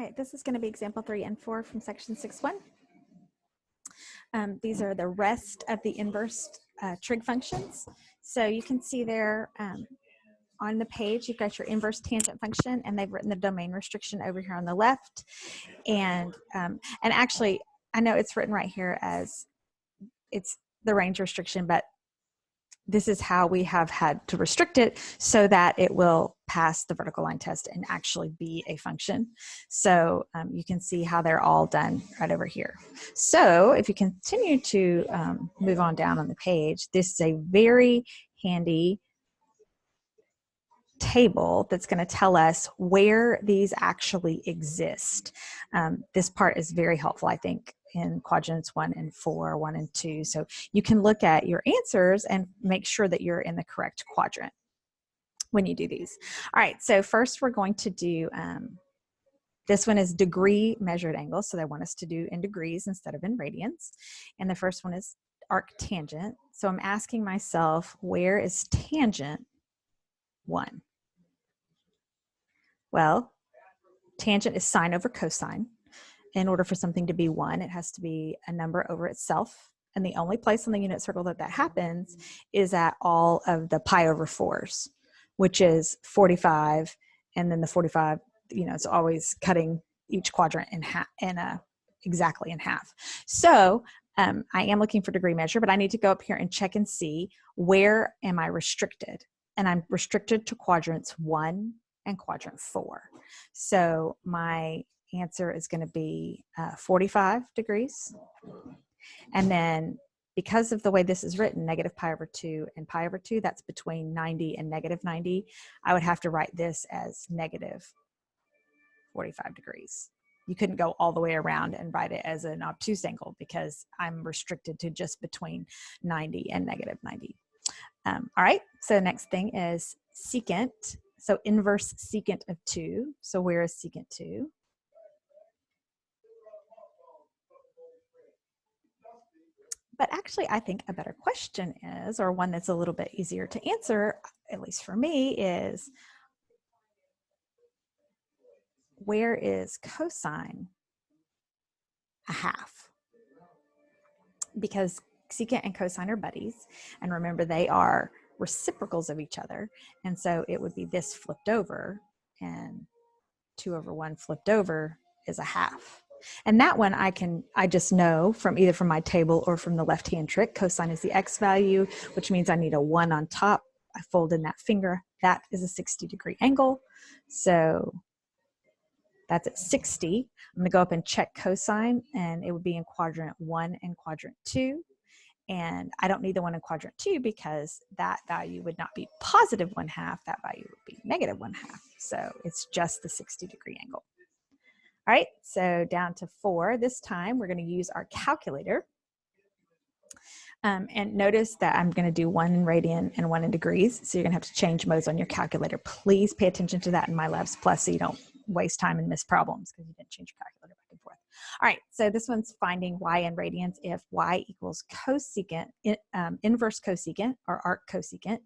right, this is going to be example 3 and 4 from section 6.1. These are the rest of the inverse trig functions. So you can see there on the page, you've got your inverse tangent function, and they've written the domain restriction over here on the left. And actually, I know it's written right here as it's the range restriction, but this is how we have had to restrict it so that it will pass the vertical line test and actually be a function. So you can see how they're all done right over here. So if you continue to move on down on the page, this is a very handy table that's going to tell us where these actually exist. This part is very helpful, I think, in quadrants 1 and 4, 1 and 2. So you can look at your answers and make sure that you're in the correct quadrant when you do these. All right, so first we're going to do, this one is degree measured angle. So they want us to do in degrees instead of in radians. And the first one is arc tangent. So I'm asking myself, where is tangent 1? Well, tangent is sine over cosine. In order for something to be 1, it has to be a number over itself. And the only place on the unit circle that that happens is at all of the pi over 4s, which is 45. And then the 45, you know, it's always cutting each quadrant in half, exactly in half. So I am looking for degree measure, but I need to go up here and check and see where am I restricted. And I'm restricted to quadrants 1 and quadrant 4. So my answer is going to be 45 degrees. And then because of the way this is written, negative pi over 2 and pi over 2, that's between 90 and negative 90. I would have to write this as negative 45 degrees. You couldn't go all the way around and write it as an obtuse angle because I'm restricted to just between 90 and negative 90. All right, so the next thing is secant. So inverse secant of 2. So where is secant 2? But actually, I think a better question is, or one that's a little bit easier to answer, at least for me, is where is cosine a half? Because secant and cosine are buddies. And remember, they are reciprocals of each other. And so it would be this flipped over, and 2 over 1 flipped over is a half. And that one I just know from either from my table or from the left-hand trick. Cosine is the x value, which means I need a 1 on top. I fold in that finger. That is a 60-degree angle. So that's at 60. I'm going to go up and check cosine, and it would be in quadrant 1 and quadrant 2. And I don't need the one in quadrant 2 because that value would not be positive 1/2. That value would be negative 1/2. So it's just the 60-degree angle. All right, so down to 4. This time we're going to use our calculator. And notice that I'm going to do 1 in radian and 1 in degrees. So you're going to have to change modes on your calculator. Please pay attention to that in MyLabs Plus so you don't waste time and miss problems because you didn't change your calculator back and forth. All right, so this one's finding y in radians if y equals cosecant, inverse cosecant or arc cosecant.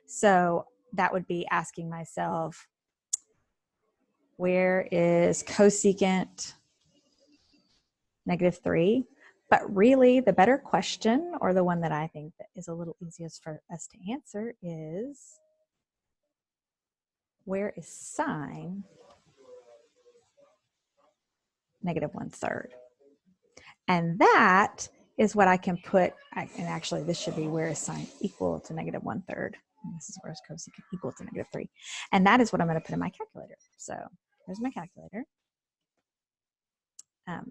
So that would be asking myself, where is cosecant -3? But really, the better question, or the one that I think that is a little easiest for us to answer, is where is sine -1/3? And that is what I can put, and actually this should be where is sine equal to -1/3. And this is where is cosecant equal to -3. And that is what I'm going to put in my calculator. So there's my calculator.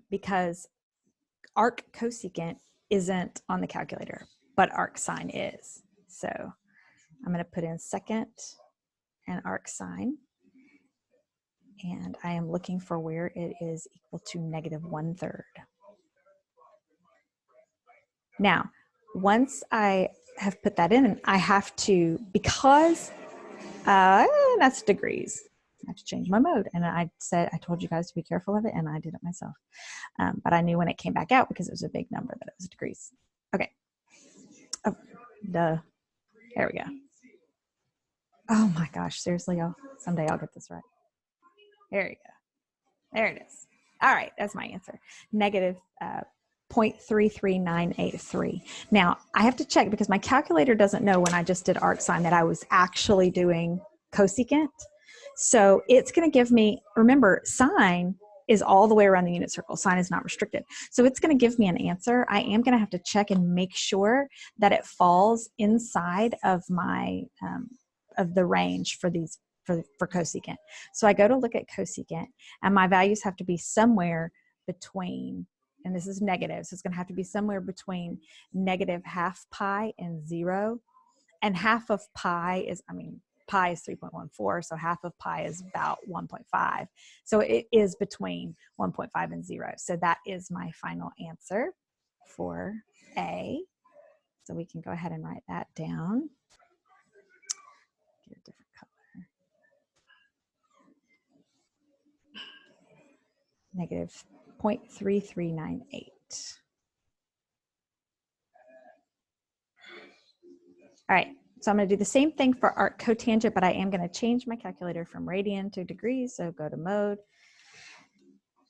Because arc cosecant isn't on the calculator, but arc sine is. So I'm going to put in secant and arc sine. And I am looking for where it is equal to -1/3. Now, once I have put that in, I have to, because that's degrees, I have to change my mode. And I told you guys to be careful of it, and I did it myself. But I knew when it came back out, because it was a big number, that it was degrees. Okay. Oh, duh. There we go. Oh my gosh, seriously, y'all. Someday I'll get this right. There you go. There it is. All right, that's my answer. Negative 0.33983. Now, I have to check because my calculator doesn't know when I just did arcsine that I was actually doing cosecant. So it's going to give me, remember, sine is all the way around the unit circle. Sine is not restricted. So it's going to give me an answer. I am going to have to check and make sure that it falls inside of my, of the range for these, for cosecant. So I go to look at cosecant and my values have to be somewhere between, and this is negative, so it's going to have to be somewhere between negative half pi and 0. And half of pi is, I mean, pi is 3.14, so half of pi is about 1.5. So it is between 1.5 and 0. So that is my final answer for A. So we can go ahead and write that down. Get a different color. Negative 0.3398. All right, so I'm going to do the same thing for arc cotangent, but I am going to change my calculator from radian to degrees. So go to mode,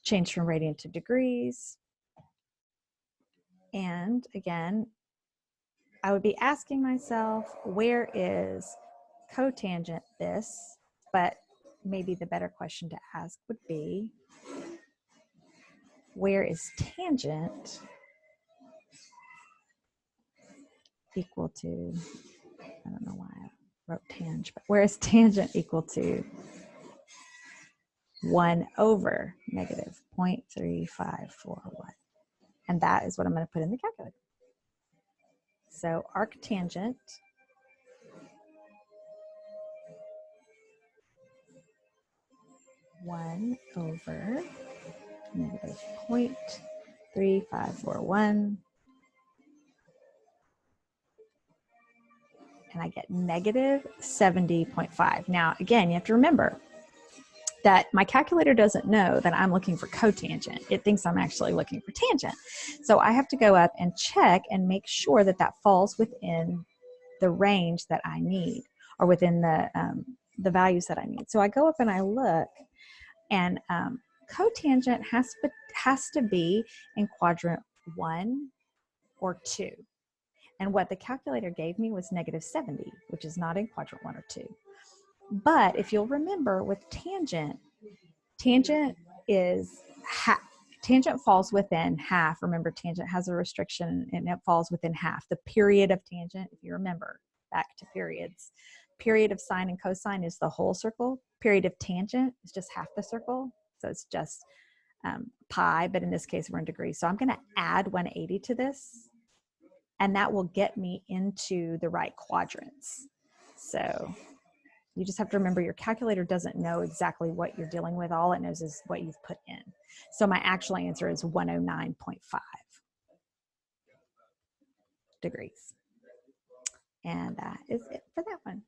change from radian to degrees. And again, I would be asking myself, where is cotangent this? But maybe the better question to ask would be, where is tangent equal to, I don't know why I wrote tang, but where is tangent equal to 1 over negative 0.3541? And that is what I'm going to put in the calculator. So arctangent (1 over negative 0.3541), and I get negative 70.5. Now, again, you have to remember that my calculator doesn't know that I'm looking for cotangent. It thinks I'm actually looking for tangent. So I have to go up and check and make sure that that falls within the range that I need, or within the values that I need. So I go up and I look, and cotangent has to be in quadrant 1 or 2. And what the calculator gave me was negative 70, which is not in quadrant 1 or 2. But if you'll remember with tangent, tangent falls within half. Remember, tangent has a restriction and it falls within half. The period of tangent, if you remember back to periods, period of sine and cosine is the whole circle. Period of tangent is just half the circle. So it's just pi, but in this case we're in degrees. So I'm going to add 180 to this, and that will get me into the right quadrants. So you just have to remember your calculator doesn't know exactly what you're dealing with. All it knows is what you've put in. So my actual answer is 109.5 degrees. And that is it for that one.